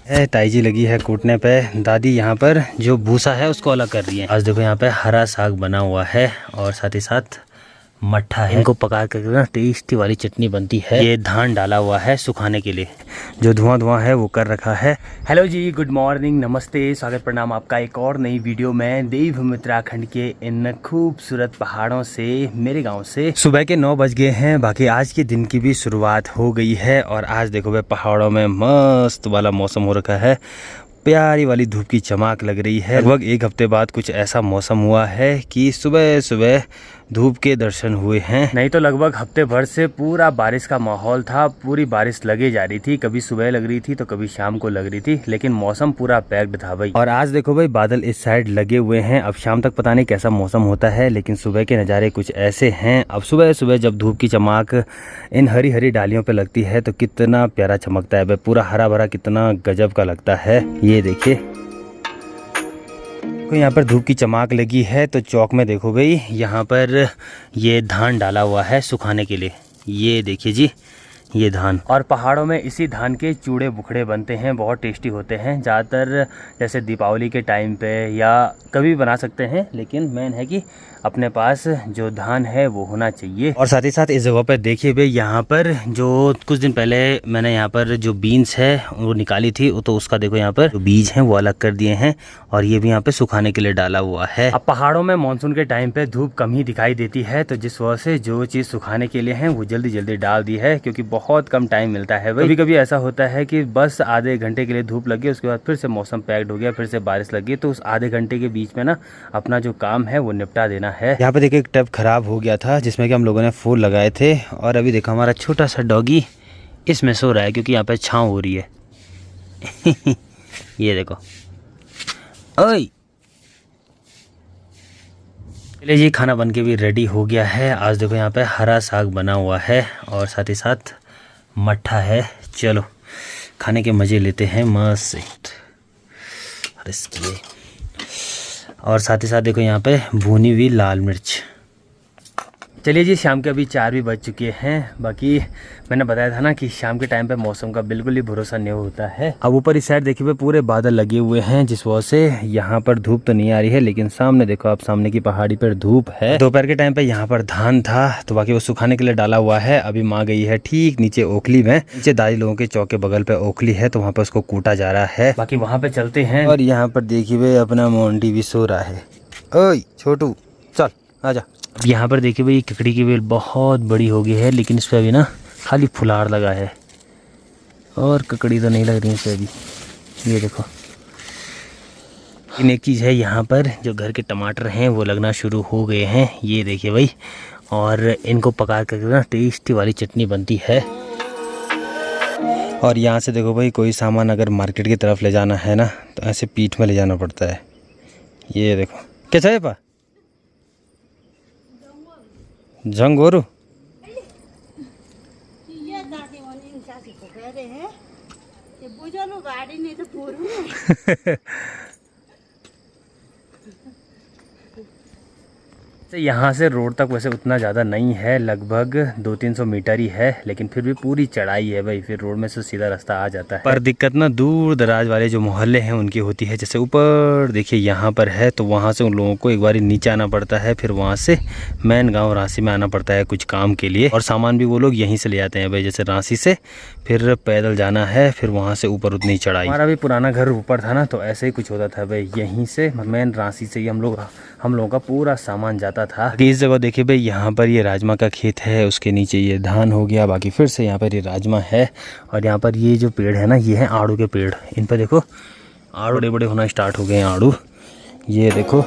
है ताई जी लगी है कूटने पे। दादी यहाँ पर जो भूसा है उसको अलग कर रही है। आज देखो यहाँ पे हरा साग बना हुआ है और साथ ही साथ मट्ठा है। इनको पका कर ना टेस्टी वाली चटनी बनती है। ये धान डाला हुआ है सुखाने के लिए, जो धुआं धुआं है वो कर रखा है। हेलो जी, गुड मॉर्निंग, नमस्ते, स्वागत प्रणाम आपका एक और नई वीडियो में देवभूमि उत्तराखंड के इन खूबसूरत पहाड़ों से, मेरे गांव से। सुबह के 9 बज गए हैं, बाकी आज के दिन की भी शुरुआत हो गई है। और आज देखो भाई पहाड़ों में मस्त वाला मौसम हो रखा है, प्यारी वाली धूप की चमक लग रही है। लगभग एक हफ्ते बाद कुछ ऐसा मौसम हुआ है कि सुबह सुबह धूप के दर्शन हुए हैं। नहीं तो लगभग हफ्ते भर से पूरा बारिश का माहौल था, पूरी बारिश लगे जा रही थी, कभी सुबह लग रही थी तो कभी शाम को लग रही थी, लेकिन मौसम पूरा पैक्ड था भाई। और आज देखो भाई बादल इस साइड लगे हुए हैं। अब शाम तक पता नहीं कैसा मौसम होता है, लेकिन सुबह के नज़ारे कुछ ऐसे हैं। अब सुबह सुबह जब धूप की चमक इन हरी हरी डालियों पे लगती है तो कितना प्यारा चमकता है भाई, पूरा हरा भरा, कितना गजब का लगता है। ये देखिए यहाँ पर धूप की चमक लगी है तो चौक में देखो भाई, यहाँ पर ये धान डाला हुआ है सुखाने के लिए। ये देखिए जी, ये धान। और पहाड़ों में इसी धान के चूड़े बुखड़े बनते हैं, बहुत टेस्टी होते हैं। ज़्यादातर जैसे दीपावली के टाइम पे या कभी बना सकते हैं, लेकिन मेन है कि अपने पास जो धान है वो होना चाहिए। और साथ ही साथ इस जगह पर देखिए भाई, यहाँ पर जो कुछ दिन पहले मैंने यहाँ पर जो बीन्स है वो निकाली थी, तो उसका देखो यहाँ पर जो बीज हैं वो अलग कर दिए हैं और ये भी यहाँ पे सुखाने के लिए डाला हुआ है। अब पहाड़ों में मानसून के टाइम पे धूप कम ही दिखाई देती है, तो जिस वजह से जो चीज़ सुखाने के लिए है वो जल्दी जल्दी डाल दी है, क्योंकि बहुत कम टाइम मिलता है भाई। कभी कभी ऐसा होता है कि बस आधे घंटे के लिए धूप लगी, उसके बाद फिर से मौसम पैक्ड हो गया, फिर से बारिश लगी, तो उस आधे घंटे के बीच में ना अपना जो काम है वो निपटा देना है। यहाँ पे देखिए एक टब खराब हो गया था जिसमें कि हम लोगों ने फूल लगाए थे, और अभी देखो हमारा छोटा सा डॉगी इसमें सो रहा है क्योंकि यहाँ पे छाँव हो रही है। ये देखो, ओए चलिए जी, खाना बन के भी रेडी हो गया है। आज देखो यहाँ पे हरा साग बना हुआ है और साथ ही साथ मट्ठा है। चलो खाने के मज़े लेते हैं मस्त। और इसकी और साथ ही साथ देखो यहाँ पे भुनी हुई लाल मिर्च। चलिए जी, शाम के अभी 4 भी बज चुके हैं। बाकी मैंने बताया था ना कि शाम के टाइम पे मौसम का बिल्कुल ही भरोसा नहीं होता है। अब ऊपर इस साइड देखिए पूरे बादल लगे हुए हैं, जिस वजह से यहाँ पर धूप तो नहीं आ रही है, लेकिन सामने देखो आप, सामने की पहाड़ी पर धूप है। दोपहर के टाइम पे यहाँ पर धान था तो बाकी वो सुखाने के लिए डाला हुआ है। अभी माँ गई है ठीक नीचे ओखली में, नीचे दादी लोगों के चौक के बगल पे ओखली है, तो वहाँ पे उसको कूटा जा रहा है। बाकी वहाँ पे चलते हैं। और यहाँ पर देखिए अपना मोंटी भी सो रहा है। ओए छोटू चल आजा। अब यहाँ पर देखिए भाई ककड़ी की बेल बहुत बड़ी हो गई है, लेकिन इस पर अभी ना खाली फुलार लगा है और ककड़ी तो नहीं लग रही है इस पर अभी। ये देखो, एक चीज़ है यहाँ पर, जो घर के टमाटर हैं वो लगना शुरू हो गए हैं। ये देखिए भाई, और इनको पका कर ना टेस्टी वाली चटनी बनती है। और यहाँ से देखो भाई, कोई सामान अगर मार्केट की तरफ ले जाना है ना तो ऐसे पीठ में ले जाना पड़ता है। ये देखो कैसा है पा झंगोरू। यहाँ से रोड तक वैसे उतना ज़्यादा नहीं है, लगभग 200-300 मीटर ही है, लेकिन फिर भी पूरी चढ़ाई है भाई, फिर रोड में से सीधा रास्ता आ जाता है। पर दिक्कत ना दूर दराज वाले जो मोहल्ले हैं उनकी होती है। जैसे ऊपर देखिए यहाँ पर है, तो वहाँ से उन लोगों को एक बार नीचे आना पड़ता है, फिर वहाँ से मेन गाँव रांसी में आना पड़ता है कुछ काम के लिए, और सामान भी वो लोग यहीं से ले आते हैं भाई। जैसे रांसी से फिर पैदल जाना है, फिर वहाँ से ऊपर उतनी चढ़ाई। हमारा भी पुराना घर ऊपर था ना, तो ऐसे ही कुछ होता था भाई, यहीं से मेन रांसी से ही हम लोगों का पूरा सामान जाता था। इस जगह देखिए भाई, यहाँ पर ये राजमा का खेत है, उसके नीचे ये धान हो गया, बाकी फिर से यहाँ पर ये राजमा है। और यहाँ पर ये जो पेड़ है ना, ये है आड़ू के पेड़। इन पर देखो आड़ू बड़े बड़े होना स्टार्ट हो गए हैं आड़ू। ये देखो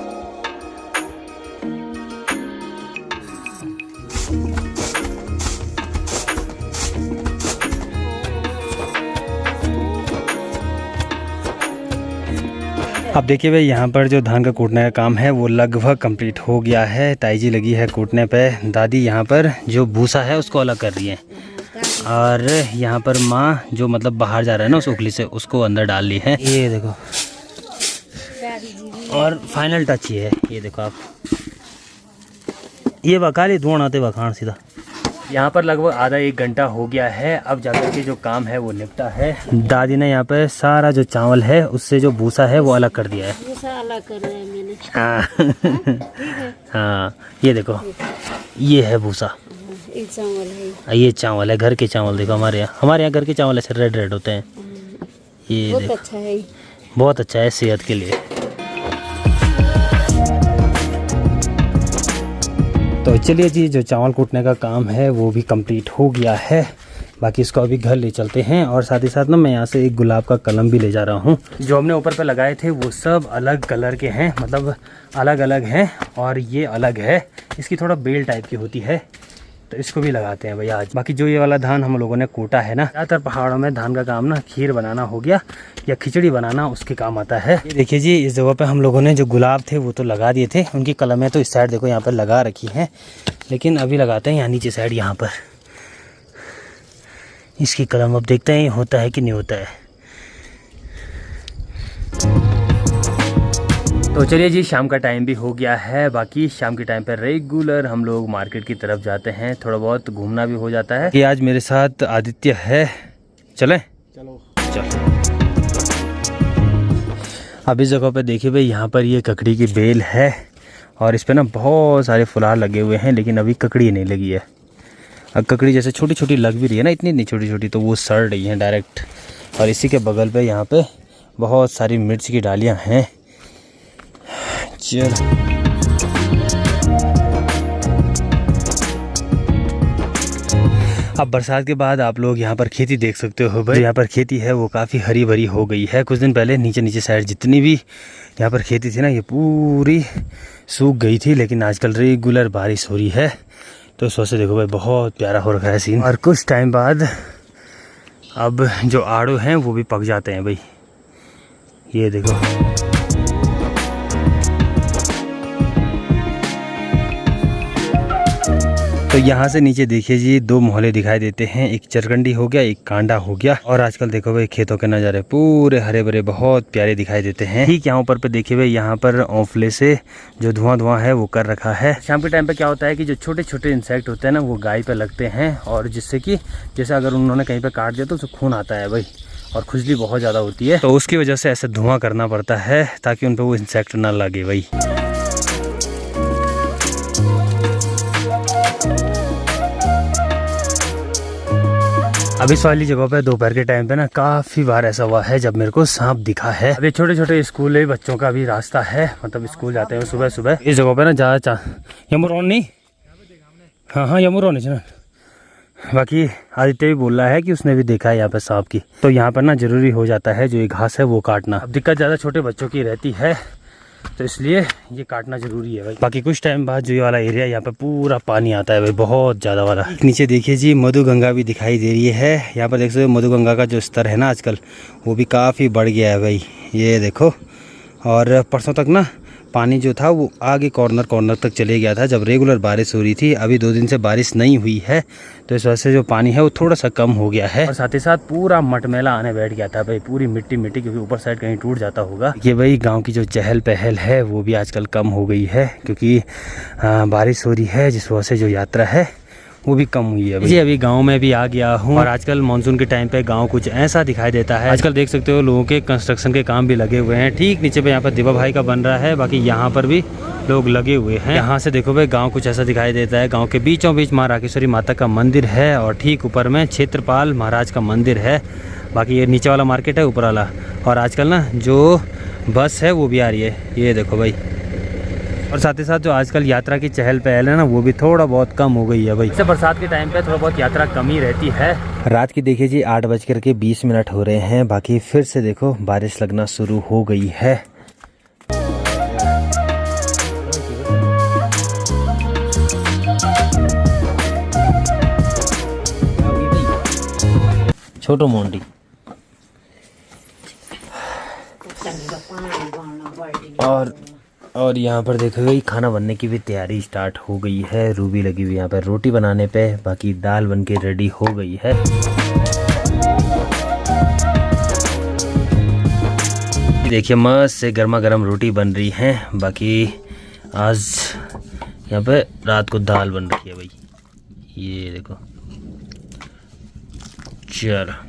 अब देखिए भाई, यहाँ पर जो धान का कूटने का काम है वो लगभग कंप्लीट हो गया है। ताई जी लगी है कूटने पे। दादी यहाँ पर जो भूसा है उसको अलग कर रही है, और यहाँ पर माँ जो मतलब बाहर जा रहा है ना उस उखली से, उसको अंदर डाल ली है। ये देखो, और फाइनल टच ये है। ये देखो आप, ये वकाली धुआं आते वखाण सीधा। यहाँ पर लगभग आधा 1 घंटा हो गया है। अब जाकर के जो काम है वो निपटा है। दादी ने यहाँ पे सारा जो चावल है उससे जो भूसा है वो अलग कर दिया है। भूसा अलग कर रहे हैं मैंने। हाँ हाँ, ये देखो, ये है भूसा, ये चावल है, ये चावल है, घर के चावल। देखो हमारे यहाँ घर के चावल ऐसे रेड रेड होते हैं। ये बहुत अच्छा है, बहुत अच्छा है सेहत के लिए। तो चलिए जी, जो चावल कूटने का काम है वो भी कंप्लीट हो गया है। बाकी इसको अभी घर ले चलते हैं। और साथ ही साथ ना मैं यहाँ से एक गुलाब का कलम भी ले जा रहा हूँ। जो हमने ऊपर पे लगाए थे वो सब अलग कलर के हैं, मतलब अलग अलग हैं, और ये अलग है। इसकी थोड़ा बेल टाइप की होती है, तो इसको भी लगाते हैं भैया आज। बाकी जो ये वाला धान हम लोगों ने कूटा है ना, ज़्यादातर पहाड़ों में धान का काम ना खीर बनाना हो गया या खिचड़ी बनाना, उसके काम आता है। ये देखिए जी, इस जगह पे हम लोगों ने जो गुलाब थे वो तो लगा दिए थे। उनकी कलमें तो इस साइड देखो यहाँ पर लगा रखी हैं, लेकिन अभी लगाते हैं यहाँ नीचे साइड, यहाँ पर इसकी कलम। अब देखते हैं होता है कि नहीं होता है। तो चलिए जी, शाम का टाइम भी हो गया है। बाकी शाम के टाइम पर रेगुलर हम लोग मार्केट की तरफ जाते हैं, थोड़ा बहुत घूमना भी हो जाता है। ये आज मेरे साथ आदित्य है, चलें? चलो। अब इस जगह पे देखिए भाई, यहाँ पर ये ककड़ी की बेल है और इस पे ना बहुत सारे फुलार लगे हुए हैं, लेकिन अभी ककड़ी नहीं लगी है। अब ककड़ी जैसे छोटी छोटी लग भी रही है ना, इतनी नहीं छोटी छोटी, तो वो सड़ रही हैं डायरेक्ट। और इसी के बगल पे यहाँ पे बहुत सारी मिर्च की डालियाँ हैं। चल, अब बरसात के बाद आप लोग यहाँ पर खेती देख सकते हो भाई। यहाँ पर खेती है वो काफ़ी हरी भरी हो गई है। कुछ दिन पहले नीचे साइड जितनी भी यहाँ पर खेती थी ना, ये पूरी सूख गई थी, लेकिन आजकल रेगुलर बारिश हो रही है, तो इस वजह से देखो भाई बहुत प्यारा हो रखा है सीन। और कुछ टाइम बाद अब जो आड़ू हैं वो भी पक जाते हैं भाई, ये देखो। तो यहाँ से नीचे देखिए जी, 2 मोहल्ले दिखाई देते हैं, एक चरकंडी हो गया, एक कांडा हो गया। और आजकल देखो भाई खेतों के नज़ारे पूरे हरे भरे बहुत प्यारे दिखाई देते हैं। ठीक यहाँ ऊपर पे देखिए भाई, यहाँ पर औफले से जो धुआं है वो कर रखा है। शाम के टाइम पे क्या होता है कि जो छोटे छोटे इंसेक्ट होते हैं ना, वो गाय पे लगते हैं, और जिससे कि जैसे अगर उन्होंने कहीं पर काट दिया तो उससे खून आता है भाई, और खुजली बहुत ज़्यादा होती है। तो उसकी वजह से ऐसे धुआं करना पड़ता है ताकि उन पर वो इंसेक्ट ना लगे भाई। अब इस वाली जगह पे दोपहर के टाइम पे ना काफ़ी बार ऐसा हुआ है जब मेरे को सांप दिखा है। अभी छोटे छोटे स्कूल बच्चों का भी रास्ता है, मतलब स्कूल जाते हैं सुबह सुबह। इस जगह पे ना ज़्यादा यमुरोन नहीं, हाँ यमुरोन है। बाकी आदित्य भी बोल रहा है कि उसने भी देखा है यहाँ पे सांप की। तो यहाँ पर ना जरूरी हो जाता है जो ये घास है वो काटना। अब दिक्कत ज़्यादा छोटे बच्चों की रहती है, तो इसलिए ये काटना जरूरी है भाई। बाकी कुछ टाइम बाद जो ये वाला एरिया, यहाँ पे पूरा पानी आता है भाई, बहुत ज़्यादा वाला। नीचे देखिए जी, मधुगंगा भी दिखाई दे रही है। यहाँ पर देख सकते हो मधुगंगा का जो स्तर है ना आजकल, वो भी काफ़ी बढ़ गया है भाई, ये देखो। और परसों तक ना पानी जो था वो आगे कॉर्नर तक चले गया था जब रेगुलर बारिश हो रही थी। अभी 2 दिन से बारिश नहीं हुई है, तो इस वजह से जो पानी है वो थोड़ा सा कम हो गया है। और साथ ही साथ पूरा मटमैला आने बैठ गया था भाई, पूरी मिट्टी, क्योंकि ऊपर साइड कहीं टूट जाता होगा। ये भाई गांव की जो चहल पहल है वो भी आजकल कम हो गई है, क्योंकि बारिश हो रही है, जिस वजह से जो यात्रा है वो भी कम हुई है जी। अभी गांव में भी आ गया हूँ, और आजकल मानसून के टाइम पे गांव कुछ ऐसा दिखाई देता है। आजकल देख सकते हो लोगों के कंस्ट्रक्शन के काम भी लगे हुए हैं। ठीक नीचे पे यहाँ पर दिवा भाई का बन रहा है, बाकी यहाँ पर भी लोग लगे हुए हैं। यहाँ से देखो भाई गांव कुछ ऐसा दिखाई देता है। गांव के बीचों बीच माँ राकेश्वरी माता का मंदिर है, और ठीक ऊपर में क्षेत्रपाल महाराज का मंदिर है। बाकी ये नीचे वाला मार्केट है, ऊपर वाला। और आजकल ना जो बस है वो भी आ रही है, ये देखो भाई। और साथ ही साथ जो आजकल यात्रा की चहल पहल है ना, वो भी थोड़ा बहुत कम हो गई है भाई। जैसे बरसात के टाइम पे थोड़ा बहुत यात्रा कम ही रहती है। रात की देखिए जी 8:20 हो रहे हैं। बाकी फिर से देखो बारिश लगना शुरू हो गई है। छोटो मोंडी और यहाँ पर देखो भाई खाना बनने की भी तैयारी स्टार्ट हो गई है। रूबी लगी हुई यहाँ पर रोटी बनाने पे, बाकी दाल बन के रेडी हो गई है। देखिए मस्त से गर्मा गर्म रोटी बन रही है। बाकी आज यहाँ पे रात को दाल बन रही है भाई, ये देखो, चलो